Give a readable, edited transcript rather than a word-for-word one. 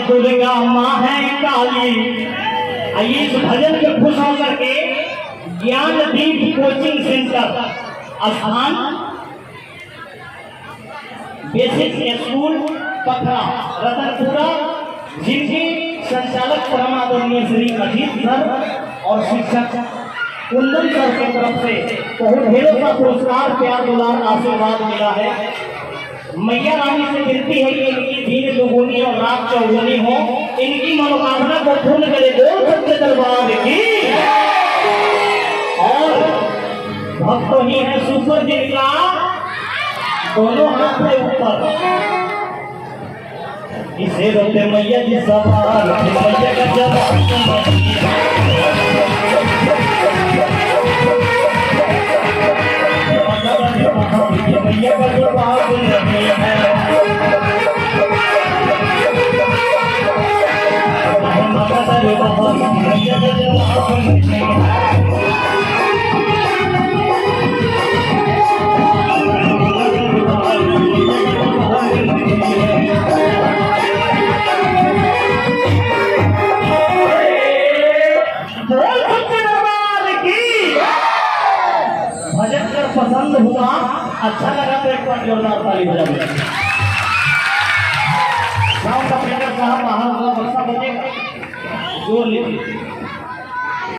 दुर्गा माँ है काली। आइए इस भजन के खुश होकर के ज्ञानदीप कोचिंग सेंटर स्थान बेसिक स्कूल पखरा रतनपुरा, जिनके संचालक परम आदरणीय श्री अजीत सर और शिक्षक कुंदन सर की तरफ से बहुत ढेरों का पुरस्कार, प्यार, दुलार, आशीर्वाद मिला है। मैया रानी से विनती है कि इनकी दिन दुगुनी और रात चौगुनी हो, इनकी मनोकामना को पूर्ण करे। बोल सच्चे दरबार की। और भक्त ही है सुपर जिनका दोनों हाथ से ऊपर इसे रोते मैया जी सवाल मैया का जवाब मैया का जवाब नहीं है। मैया का जवाब नहीं है। भजन कर पसंद हुआ, अच्छा लगा तो एक बार जोरदार ताली बजाइए। साउंड ऑपरेटर साहब बाहर हुआ, बक्सा बजेगा, जोर लीजिए।